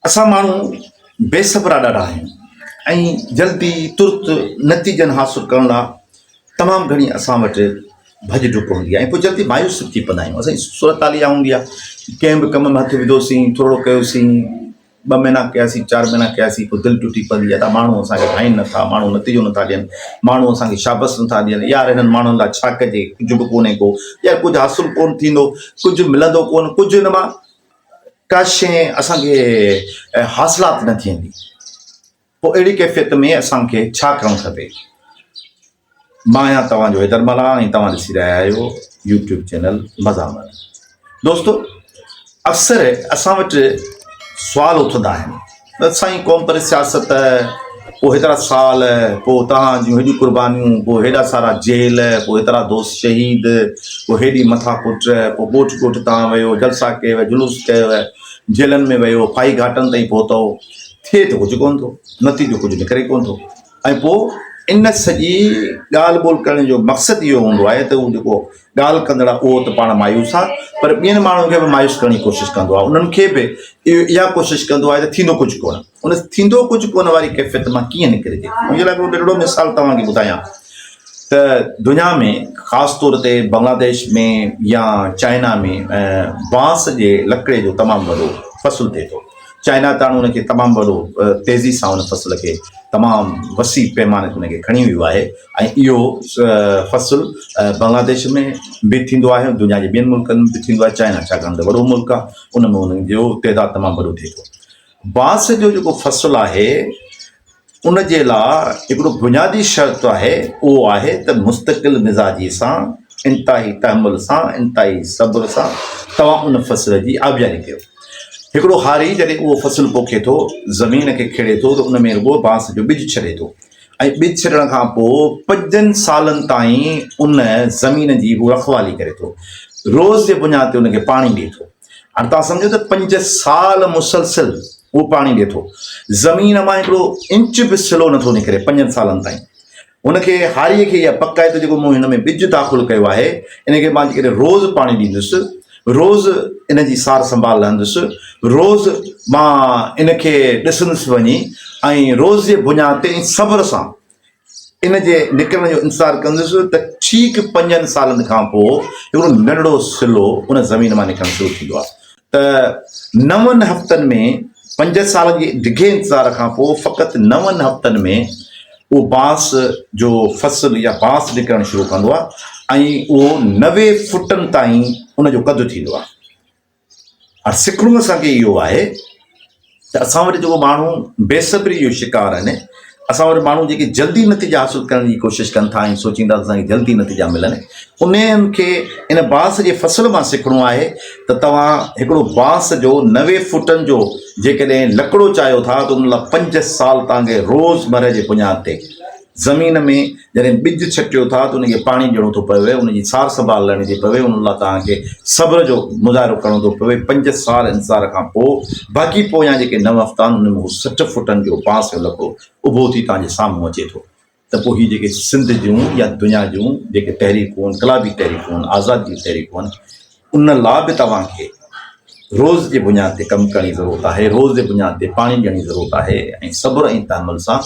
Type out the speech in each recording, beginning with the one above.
असां माण्हू बेसब्रा ॾाढा आहियूं ऐं जल्दी तुर्त नतीजनि हासिलु करण लाइ तमामु घणी असां वटि भॼ डुक हूंदी आहे ऐं पोइ जल्दी मायूस थी पवंदा आहियूं। असांजी सूरत हाल इहा हूंदी आहे, कंहिं बि कम में हथु विधोसीं, थोरो कयोसीं, 2 महीना कयासीं, 4 महीना कयासीं, पोइ दिलि टुटी पवंदी आहे त माण्हू असांखे ठाहिनि नथा, माण्हू नतीजो नथा ॾियनि, माण्हू असांखे शाबस नथा ॾियनि, यार हिननि माण्हुनि लाइ छा कजे, कुझु बि कोन्हे को, यार कुझु हासिलु कोन थींदो, कुझु मिलंदो कोन, कुझु हिन मां का शइ असांखे हासिलात न थींदी। पोइ अहिड़ी कैफ़ियत में असांखे छा करणु खपे? मां आहियां तव्हांजो हैदरमला ऐं तव्हां ॾिसी रहिया आहियो यूट्यूब चैनल मज़ामत। दोस्तो, अक्सर असां वटि सुवाल उथंदा आहिनि त साईं क़ौम पर सियासत, पोइ हेतिरा साल, पोइ तव्हां जूं हेॾियूं कुर्बानियूं, पोइ हेॾा सारा जेल, पोइ हेतिरा दोस्त शहीद, पोइ हेॾी मथा पुट, पोइ ॻोठ ॻोठ तव्हां वियो, जलसा कयव, जुलूस कयव, जेलनि में वियो, फाई घाटनि ताईं पहुतो, थिए त कुझु कोन थो, नतीजो कुझु निकिरे कोन थो। ऐं पोइ इन सॼी ॻाल्हि ॿोल करण जो मक़सदु इहो हूंदो आहे त उहो जेको ॻाल्हि कंदड़ आहे उहो त पाण मायूस आहे, पर ॿियनि माण्हुनि खे बि मायूस करण जी कोशिशि कंदो आहे, उन्हनि खे बि इहा कोशिशि कंदो आहे त थींदो कुझु कोन। उन थींदो कुझु कोन वारी कैफ़ियत मां कीअं निकिरिजे? मुंहिंजे लाइ हिकिड़ो नंढिड़ो मिसाल तव्हांखे ॿुधायां त दुनिया में ख़ासि तौर ते बांग्लादेश में या चाइना में बांस जे लकिड़े जो तमामु वॾो फ़सुलु थिए थो। चाइना ताण उनखे तमामु वॾो तेज़ी सां उन फ़सुल खे तमामु वसी पैमाने ते उनखे खणी वियो आहे ऐं इहो फ़सुलु बांग्लादेश में बि थींदो आहे, दुनिया जे ॿियनि मुल्कनि में बि थींदो आहे। चाइना छाकाणि त वॾो मुल्क आहे, उन में उनजो तइदादु तमामु वॾो थिए थो। बांस जो जेको फ़सुलु आहे उन जे लाइ हिकिड़ो बुनियादी शर्त आहे, उहो आहे त मुस्तक़िल मिज़ाजी सां, इंतिहाई तहमुल सां, इंतिहाई सब्र सां तव्हां उन फ़सुल जी आबियारी कयो। हिकिड़ो हारी जॾहिं उहो फ़सुलु पोखे थो, ज़मीन खे खेड़े थो, त उन में रुॻो बांस जो ॿिज छॾे थो ऐं ॿिज छॾण खां पोइ 5 सालनि ताईं उन ज़मीन जी उहो रखवाली करे थो, रोज़ जे बुनियाद ते उनखे पाणी ॾिए थो। हाणे तव्हां सम्झो त 5 साल मुसलसिल उहो पाणी ॾिए थो, ज़मीन मां हिकिड़ो इंच बि सिलो नथो निकिरे 5 सालनि ताईं। उनखे हारीअ खे इहा पक आहे त जेको मूं हिन में ॿिज दाख़िल कयो आहे, इनखे मां जेकॾहिं रोज़ु पाणी ॾींदुसि, रोज़ु इन जी सार संभाल लहंदुसि, रोज़ु मां इनखे ॾिसंदुसि वञी ऐं रोज़ जे बुनियाद ते सब्र सां इन जे निकिरण जो इंतज़ारु कंदुसि, त ठीकु 5 सालनि खां पोइ हिकिड़ो नंढिड़ो सिलो उन ज़मीन मां निकिरणु शुरू थींदो आहे। त 9 हफ़्तनि में, 5 सालनि जे डिघे इंतज़ार खां पोइ फ़क़ति 9 हफ़्तनि में उहो बांस जो फ़सुलु या बांस निकिरणु शुरू कंदो आहे ऐं उहो 90 फुटनि ताईं उनजो क़दु थींदो आहे। हाणे सिखणो असांखे इहो आहे त असां वटि जेको माण्हू बेसब्री जो शिकार आहिनि, असां वटि माण्हू जेके जल्दी नतीजा हासिलु करण जी कोशिशि कनि था ऐं सोचींदा त असांखे जल्दी नतीजा मिलनि, उन्हनि खे इन बांस जे फ़सुल मां सिखणो आहे त तव्हां हिकिड़ो बांस जो 90 फुटनि जो जेकॾहिं लकिड़ो चाहियो था त उन लाइ 5 साल तव्हांखे रोज़मर्रे जे बुनियाद ते ज़मीन में जॾहिं ॿिज छटियो था त उनखे पाणी ॾियणो थो पवे, उनजी सार संभाल लहणी थी पवे, उन लाइ तव्हांखे सब्र जो मुज़ाहिरो करणो थो पवे। 5 साल इंतज़ार खां पोइ बाक़ी पोयां जेके 9 हफ़्ता आहिनि उन में 60 फुटनि जो बांस जो लकिड़ो उभो थी तव्हांजे साम्हूं अचे थो। त पोइ हीअ जेके सिंध जूं या दुनिया जूं जेके तहरीकूं आहिनि, इनक़लाबी तहरीकूं आहिनि, आज़ादी जूं तहरीकूं आहिनि, उन लाइ बि तव्हांखे रोज़ जे बुनियाद ते कमु करण जी ज़रूरत आहे, रोज़ जे बुनियाद ते पाणी ॾियण जी ज़रूरत आहे ऐं सब्र ऐं तहमुल सां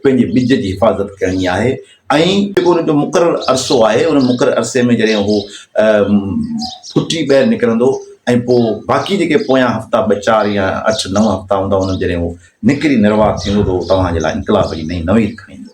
पंहिंजे ॿिज जी हिफ़ाज़त करणी आहे। ऐं जेको उनजो मुक़ररु अरिसो आहे, उन मुक़ररु अरिसे में जॾहिं उहो फुटी ॿाहिरि निकिरंदो ऐं पोइ बाक़ी जेके पोयां हफ़्ता 2, 4 या 8, 9 हफ़्ता हूंदा, उन्हनि जॾहिं उहो निकिरी निर्वाह थींदो त उहो तव्हांजे लाइ इनक़लाब जी नई नवीद खणी ईंदो।